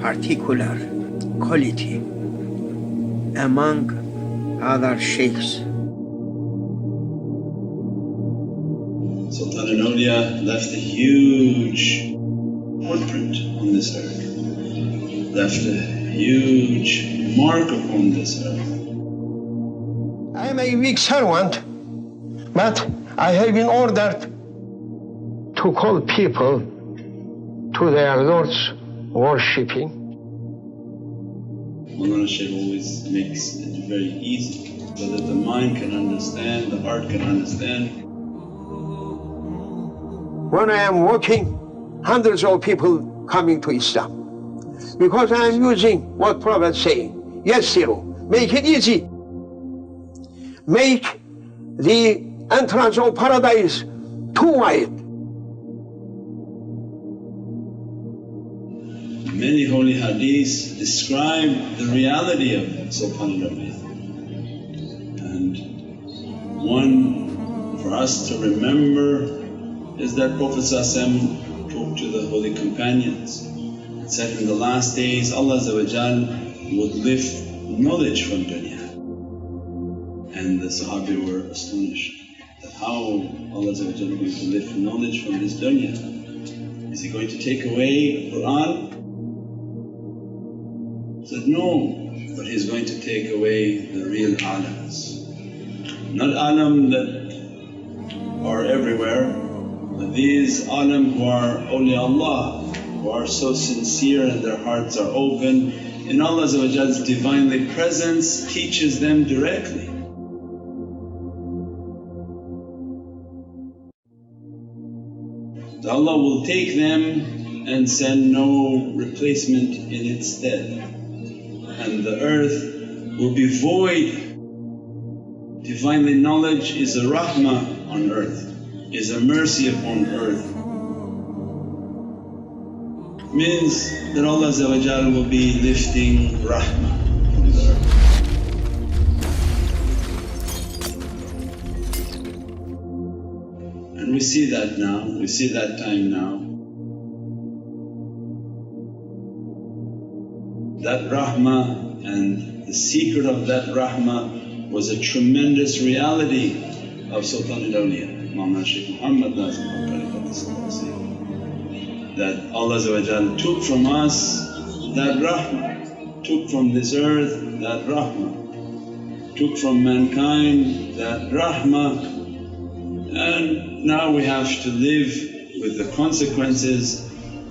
particular quality among other sheikhs. Sultan and Awliya left a huge footprint on this earth, left a huge mark upon this earth. I am a weak servant, but I have been ordered to call people to their Lord's worshipping. Mawlana Shaykh always makes it very easy so that the mind can understand, the heart can understand. When I am walking, hundreds of people coming to Islam, because I am using what Prophet saying, Yassiru, make it easy. Make the entrance of paradise too wide. Many holy hadiths describe the reality of Sultan al-Awliya, and one for us to remember is that Prophet talked to the holy companions and said in the last days Allah would lift knowledge from dunya, and the Sahabi were astonished that how Allah is going to lift knowledge from this dunya. Is He going to take away Qur'an? He said, no, but He's going to take away the real alams, not alam that are everywhere, but these alam who are awliya Allah, who are so sincere and their hearts are open, and Allah's Divinely Presence teaches them directly. Allah will take them and send no replacement in its stead, and the earth will be void. Divinely knowledge is a rahmah on earth, is a mercy upon earth. Means that Allah will be lifting rahmah from the earth. And we see that now, we see that time now. That rahmah and the secret of that rahmah was a tremendous reality of Sultan al-Awliya, Mawlana Shaykh Muhammadan, that Allah took from us that rahmah, took from this earth that rahmah, took from mankind that rahmah, and now we have to live with the consequences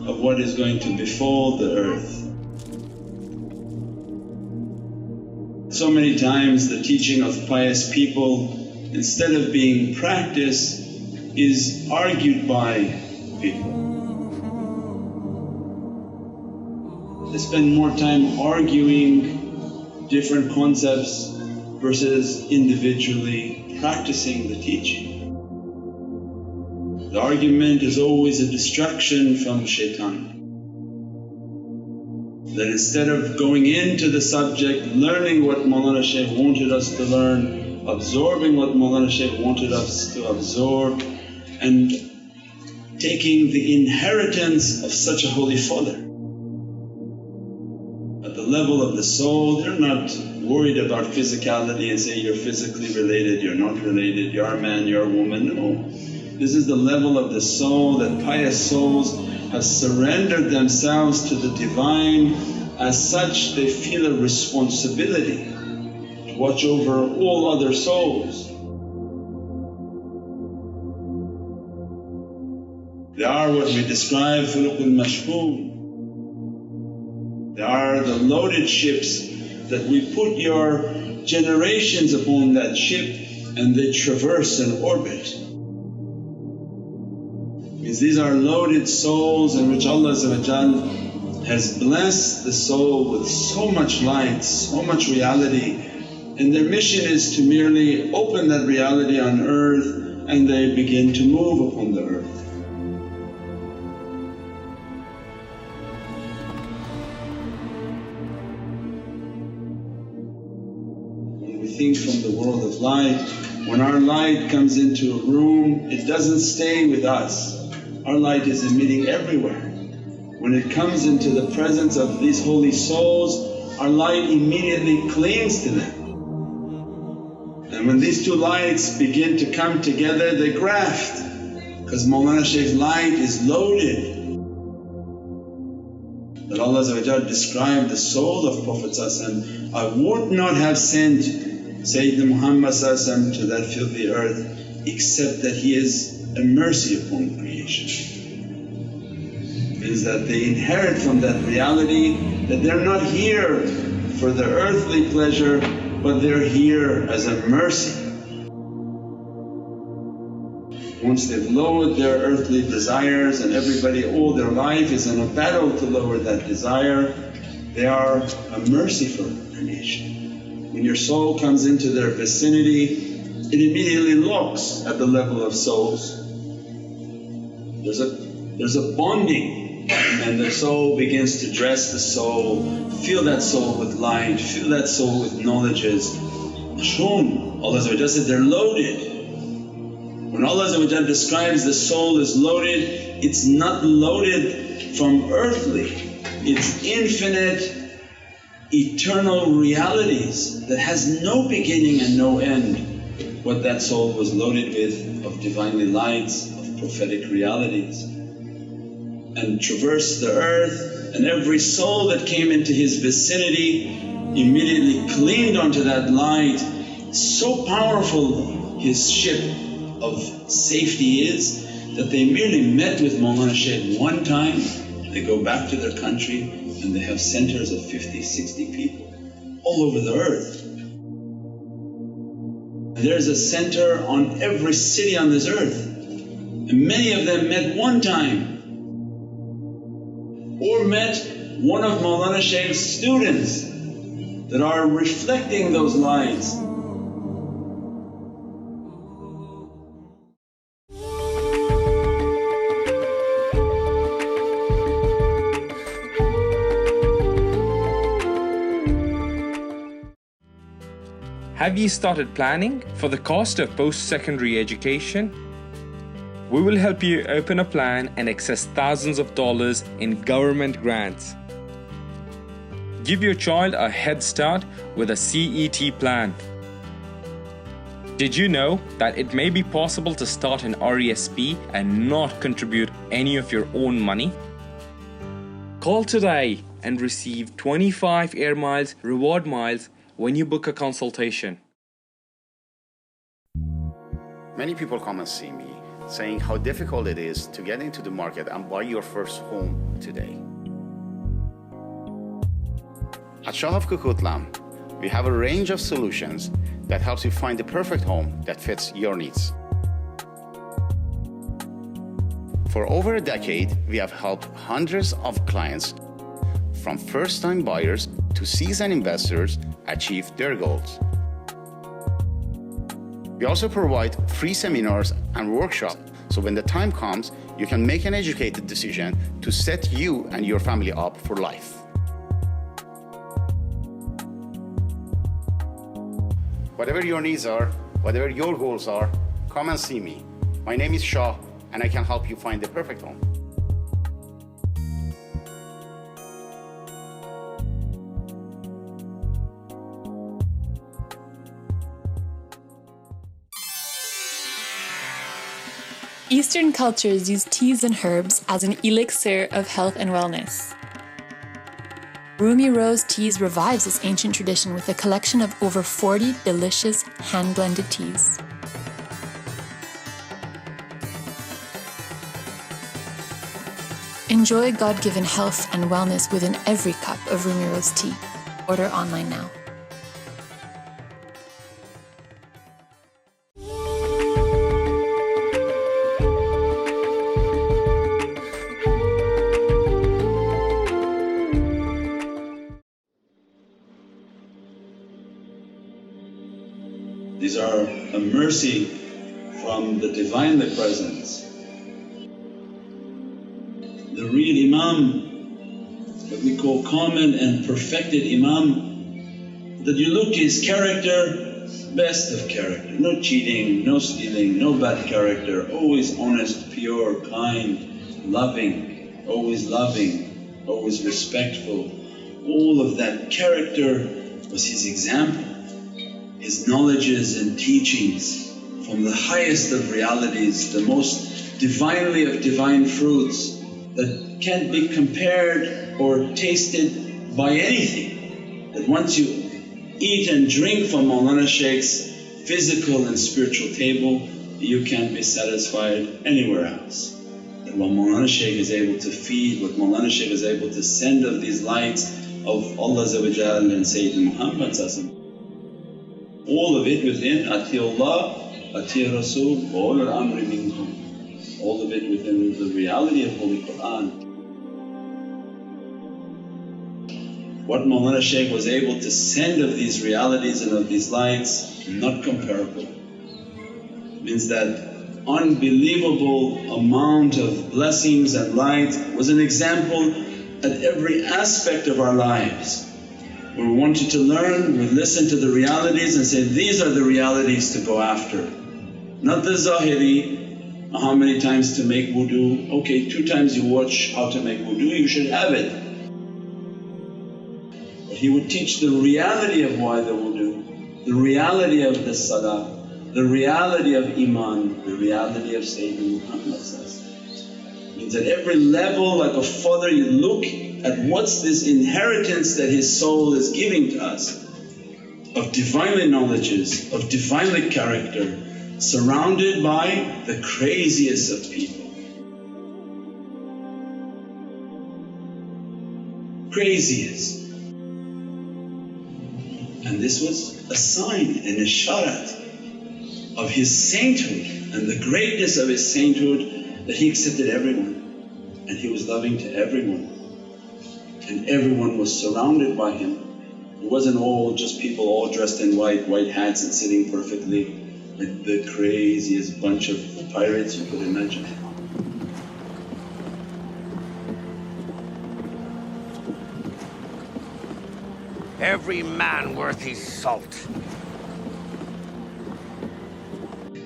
of what is going to befall the earth. So many times the teaching of pious people, instead of being practiced, is argued by people. They spend more time arguing different concepts versus individually practicing the teaching. The argument is always a distraction from shaitan. That instead of going into the subject, learning what Mawlana Shaykh wanted us to learn, absorbing what Mawlana Shaykh wanted us to absorb, and taking the inheritance of such a holy father. At the level of the soul, they're not worried about physicality and say you're physically related, you're not related, you're a man, you're a woman. No, this is the level of the soul that pious souls have surrendered themselves to the Divine. As such they feel a responsibility to watch over all other souls. They are what we describe khuluqul mashhoom. They are the loaded ships that we put your generations upon that ship and they traverse and orbit. Means these are loaded souls in which Allah has blessed the soul with so much light, so much reality, and their mission is to merely open that reality on earth and they begin to move upon the earth. When we think from the world of light, when our light comes into a room, it doesn't stay with us. Our light is emitting everywhere. when it comes into the presence of these holy souls, our light immediately clings to them. And when these two lights begin to come together, they graft, because Mawlana Shaykh's light is loaded. That Allah described the soul of Prophet, I would not have sent Sayyidina Muhammad to that filthy earth except that he is a mercy upon creation. Means that they inherit from that reality that they're not here for the earthly pleasure, but they're here as a mercy. Once they've lowered their earthly desires and everybody all their life is in a battle to lower that desire, they are a mercy for creation. When your soul comes into their vicinity, it immediately looks at the level of souls. There's a bonding, and the soul begins to dress the soul, fill that soul with light, fill that soul with knowledges. Shun, Allah said they're loaded. When Allah describes the soul is loaded, it's not loaded from earthly, it's infinite, eternal realities that has no beginning and no end. What that soul was loaded with of Divinely lights, of prophetic realities, and traversed the earth, and every soul that came into his vicinity immediately clinged onto that light. So powerful his ship of safety is that they merely met with Mawlana Shaykh one time, they go back to their country and they have centers of 50, 60 people all over the earth. And there's a center on every city on this earth, and many of them met one time or met one of Mawlana Shaykh's students that are reflecting those lights. Have you started planning for the cost of post-secondary education? We will help you open a plan and access thousands of dollars in government grants. Give your child a head start with a CET plan. Did you know that it may be possible to start an RESP and not contribute any of your own money? Call today and receive 25 air miles reward miles when you book a consultation. Many people come and see me saying how difficult it is to get into the market and buy your first home today. At Shah of Kukutlam, we have a range of solutions that helps you find the perfect home that fits your needs. For over a decade, we have helped hundreds of clients, from first-time buyers to seasoned investors, achieve their goals. We also provide free seminars and workshops, so when the time comes, you can make an educated decision to set you and your family up for life. Whatever your needs are, whatever your goals are, come and see me. My name is Shah, and I can help you find the perfect home. Eastern cultures use teas and herbs as an elixir of health and wellness. Rumi Rose Teas revives this ancient tradition with a collection of over 40 delicious hand-blended teas. Enjoy God-given health and wellness within every cup of Rumi Rose tea. Order online now. These are a mercy from the Divinely Presence. The real Imam, what we call common and perfected Imam, that you look at his character, best of character, no cheating, no stealing, no bad character, always honest, pure, kind, loving, always loving. always respectful. All of that character was his example. His knowledges and teachings from the highest of realities, the most divinely of divine fruits that can't be compared or tasted by anything. That once you eat and drink from Mawlana Shaykh's physical and spiritual table, you can't be satisfied anywhere else. That what Mawlana Shaykh is able to feed, what Mawlana Shaykh is able to send of these lights of Allah and Sayyidina Muhammad, all of it within Atiullah, Ati Rasul, wa ulul amri minkum, all of it within the reality of Holy Qur'an. What Mawlana Shaykh was able to send of these realities and of these lights, not comparable. Means that unbelievable amount of blessings and light was an example at every aspect of our lives. When we wanted to learn, we listen to the realities and say, these are the realities to go after. Not the zahiri, how many times to make wudu, okay 2 times you watch how to make wudu, you should have it. But he would teach the reality of why the wudu, the reality of the salah, the reality of iman, the reality of Sayyidina Muhammad. Means at every level, like a father, you look at what's this inheritance that his soul is giving to us of divinely knowledges, of divinely character, surrounded by the craziest of people. Craziest. And this was a sign, an isharat of his sainthood and the greatness of his sainthood, that he accepted everyone and he was loving to everyone and everyone was surrounded by him. It wasn't all just people all dressed in white hats and sitting perfectly like the craziest bunch of pirates you could imagine. Every man worth his salt.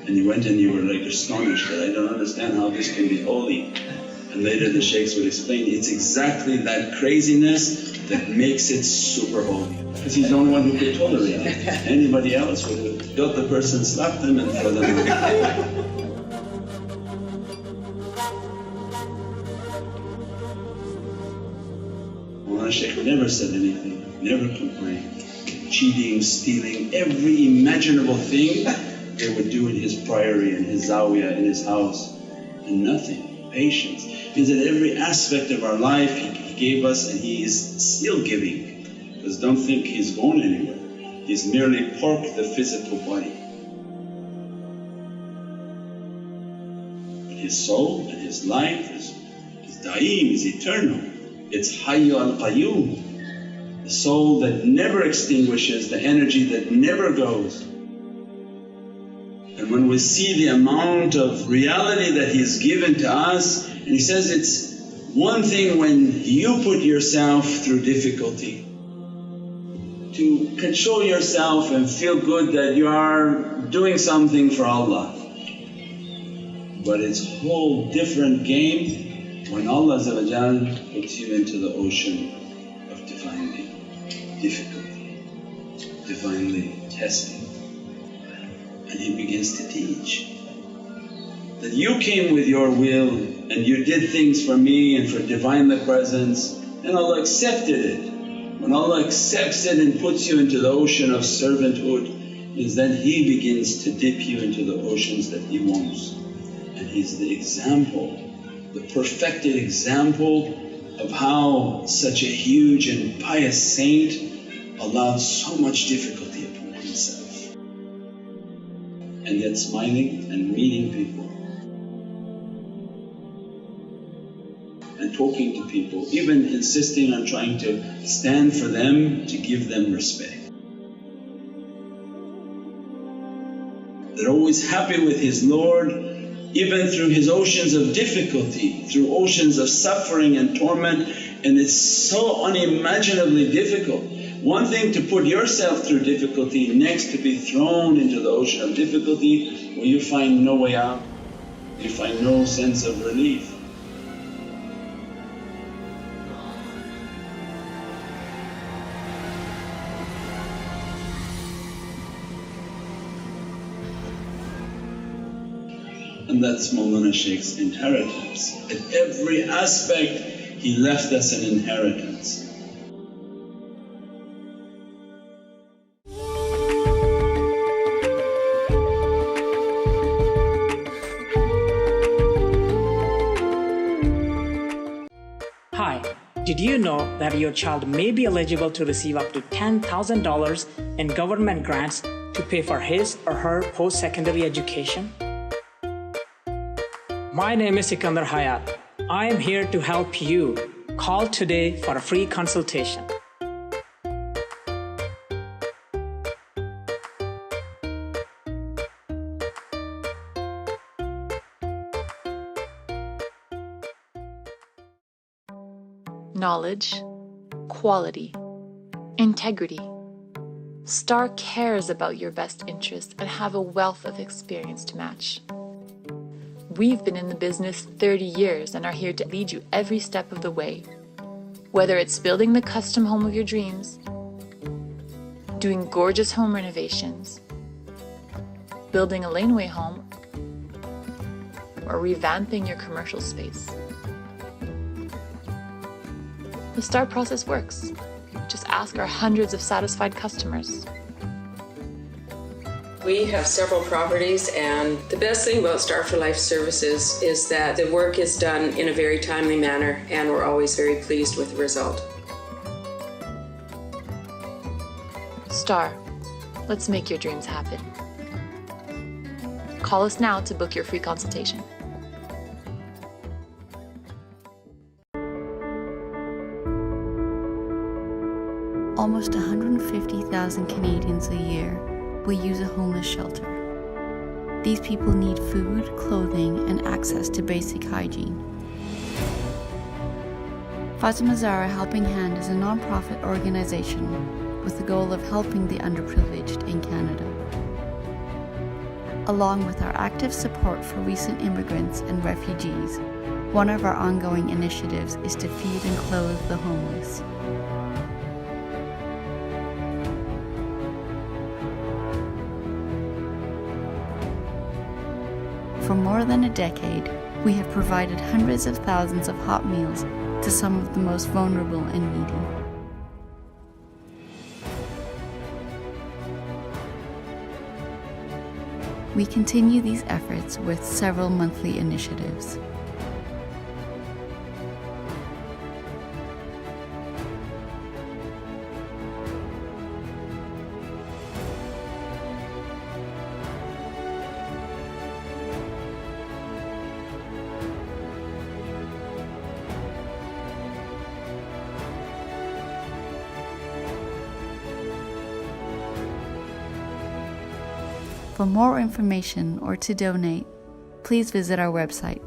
And you went and you were like astonished that I don't understand how this can be holy. And later the shaykhs would explain, it's exactly that craziness that makes it super holy. Because he's the only one who could tolerate it. Anybody else would have got the person, slapped them and throw them out. Mawlana Shaykh never said anything, never complained. Cheating, stealing, every imaginable thing they would do in his priory, in his zawiyah, in his house, and nothing. Patience. Means that every aspect of our life he gave us and he is still giving. Because don't think he's gone anywhere, he's merely parked the physical body. But his soul and his life is da'im, is eternal. It's Hayyu al-Qayyum, the soul that never extinguishes, the energy that never goes. And when we see the amount of reality that He's given to us, and He says it's one thing when you put yourself through difficulty, to control yourself and feel good that you are doing something for Allah. But it's a whole different game when Allah puts you into the ocean of divinely difficulty, divinely testing. And He begins to teach that you came with your will and you did things for me and for Divinely Presence, and Allah accepted it. When Allah accepts it and puts you into the ocean of servanthood, is then He begins to dip you into the oceans that He wants. And He's the example, the perfected example of how such a huge and pious saint allowed so much difficulty upon himself, and yet smiling and meeting people and talking to people, even insisting on trying to stand for them, to give them respect. They're always happy with his Lord, even through his oceans of difficulty, through oceans of suffering and torment, and it's so unimaginably difficult. One thing to put yourself through difficulty, next to be thrown into the ocean of difficulty where you find no way out, you find no sense of relief. And that's Mawlana Shaykh's inheritance. At every aspect he left us an inheritance. Hi, did you know that your child may be eligible to receive up to $10,000 in government grants to pay for his or her post-secondary education? My name is Sikandar Hayat. I am here to help you. Call today for a free consultation. Knowledge, quality, integrity. Star cares about your best interests and have a wealth of experience to match. We've been in the business 30 years and are here to lead you every step of the way. Whether it's building the custom home of your dreams, doing gorgeous home renovations, building a laneway home, or revamping your commercial space. The STAR process works. Just ask our hundreds of satisfied customers. We have several properties, and the best thing about Star for Life services is that the work is done in a very timely manner, and we're always very pleased with the result. Star, let's make your dreams happen. Call us now to book your free consultation. Almost 150,000 Canadians a year will use a homeless shelter. These people need food, clothing, and access to basic hygiene. Fatima Zahra Helping Hand is a non-profit organization with the goal of helping the underprivileged in Canada. Along with our active support for recent immigrants and refugees, one of our ongoing initiatives is to feed and clothe the homeless. For more than a decade, we have provided hundreds of thousands of hot meals to some of the most vulnerable and needy. We continue these efforts with several monthly initiatives. For more information or to donate, please visit our website,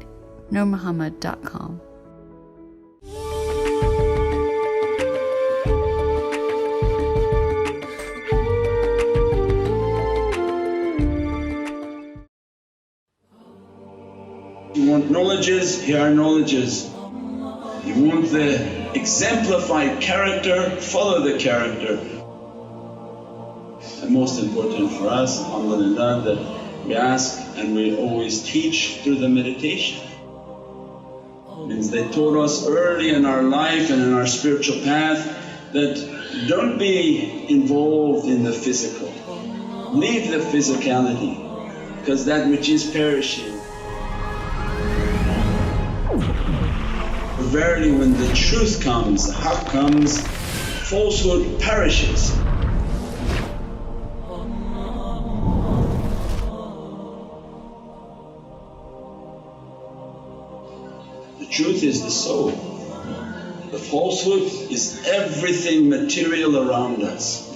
nurmuhammad.com. You want knowledges? Here are knowledges. You want the exemplified character? Follow the character. And most important for us, alhamdulillah, that we ask and we always teach through the meditation. Means they taught us early in our life and in our spiritual path that don't be involved in the physical. Leave the physicality, because that which is perishing. Verily when the truth comes, the haqq comes, falsehood perishes. The truth is the soul. The falsehood is everything material around us.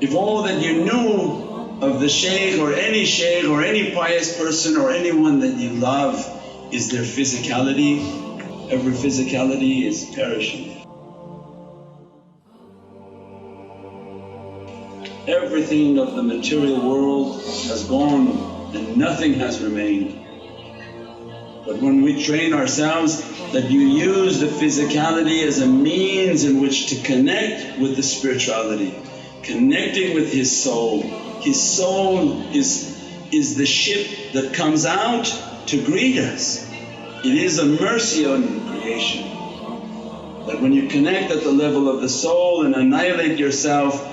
If all that you knew of the shaykh or any pious person or anyone that you love is their physicality, every physicality is perishing. Everything of the material world has gone and nothing has remained. But when we train ourselves that you use the physicality as a means in which to connect with the spirituality, connecting with his soul is is the ship that comes out to greet us. It is a mercy on creation that when you connect at the level of the soul and annihilate yourself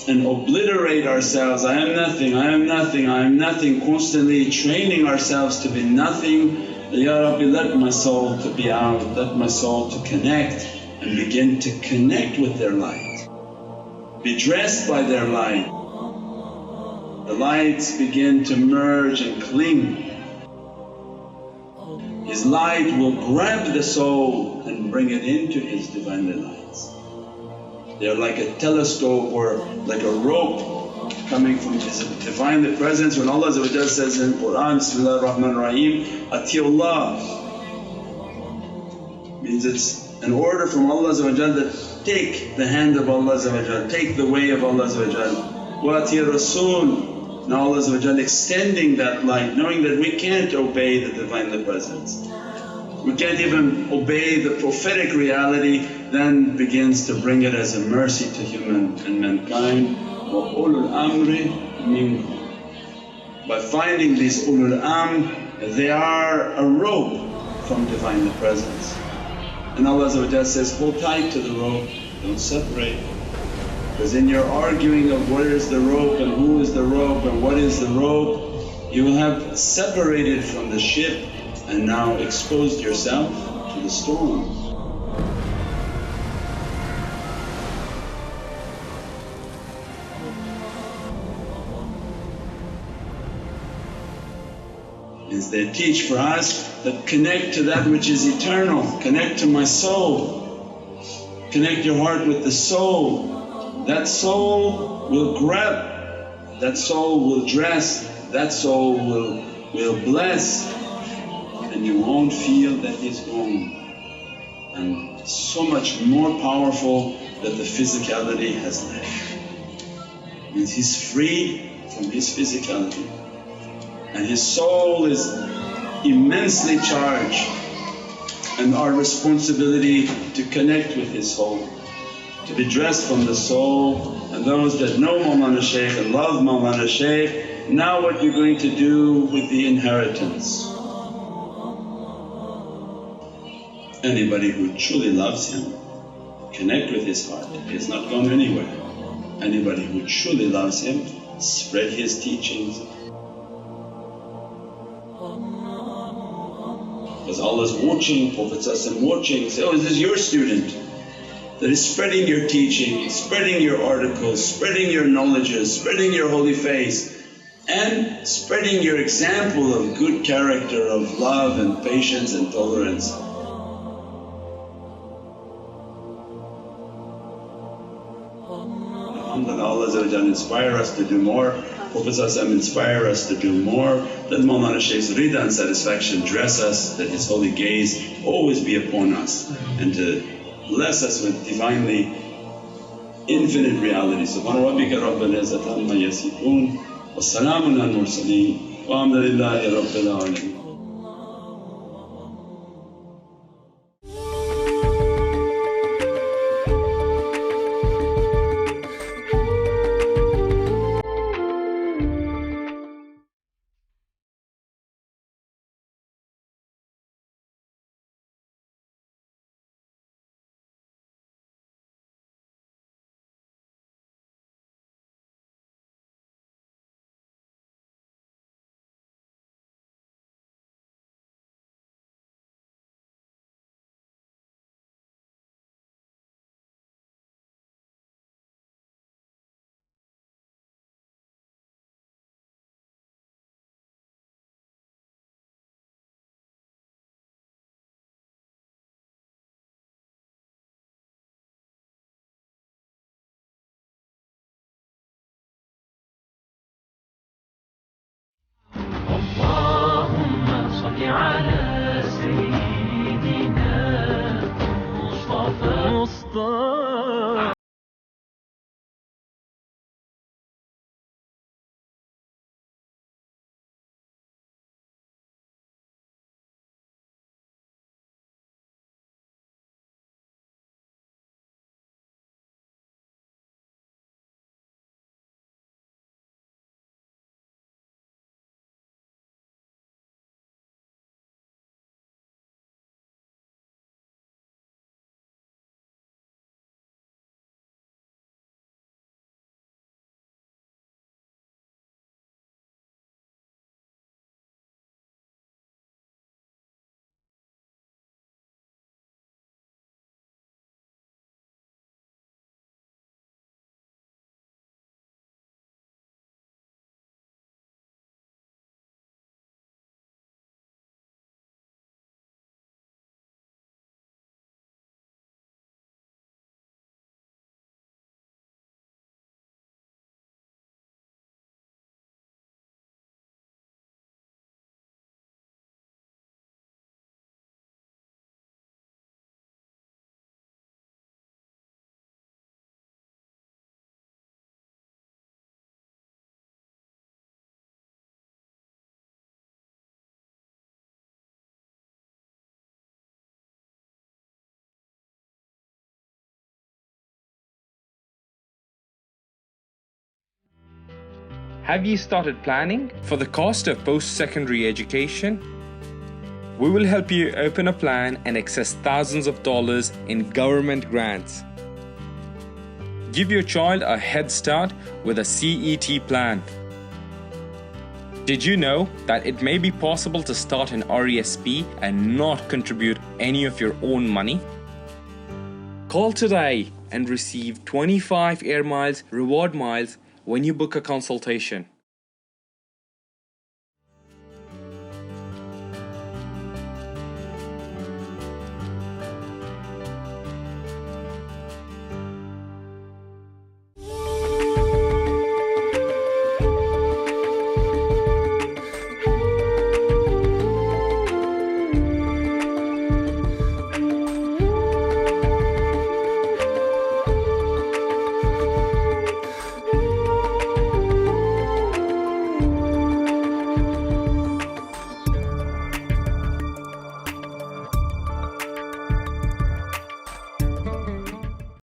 and obliterate ourselves, I am nothing, I am nothing, I am nothing, constantly training ourselves to be nothing. Ya Rabbi, let my soul to be out, let my soul to connect and begin to connect with their light, be dressed by their light. The lights begin to merge and cling. His light will grab the soul and bring it into His Divinely lights. They're like a telescope or like a rope coming from His Divinely presence. When Allah says in Qur'an, Bismillahir Rahmanir Rahim, Atiullah, means it's an order from Allah that take the hand of Allah, take the way of Allah. Wa ati Rasul. Now Allah extending that light, knowing that we can't obey the Divinely Presence, we can't even obey the prophetic reality, then begins to bring it as a mercy to human and mankind. Wa ulul amri minkum. By finding these ulul amr, they are a rope from Divinely Presence. And Allah says, hold tight to the rope, don't separate. Because in your arguing of where is the rope and who is the rope and what is the rope, you will have separated from the ship and now exposed yourself to the storm. As they teach for us that connect to that which is eternal, connect to my soul, connect your heart with the soul. That soul will grab, that soul will dress, that soul will bless, and you won't feel that he's gone. And so much more powerful that the physicality has left. Means he's freed from his physicality and his soul is immensely charged, and our responsibility to connect with his soul, to be dressed from the soul. And those that know Mawlana Shaykh and love Mawlana Shaykh, now what you're going to do with the inheritance. Anybody who truly loves him, connect with his heart, he has not gone anywhere. Anybody who truly loves him, spread his teachings. Because Allah's watching, Prophet watching, say, oh, is this your student? That is spreading your teaching, spreading your articles, spreading your knowledges, spreading your holy face, and spreading your example of good character, of love and patience and tolerance. Alhamdulillah, Allah inspire us to do more, Prophet inspire us to do more. Let Mawlana Shaykh's rida and satisfaction dress us, that his holy gaze always be upon us, and to bless us with Divinely infinite reality. Subhana rabbika rabbil izzati amma yasifoon wa salaamun al mursaleen walhamdulillahi rabbil alameen. على سيدنا مصطفى Have you started planning for the cost of post-secondary education? We will help you open a plan and access thousands of dollars in government grants. Give your child a head start with a CET plan. Did you know that it may be possible to start an RESP and not contribute any of your own money? Call today and receive 25 air miles reward miles when you book a consultation.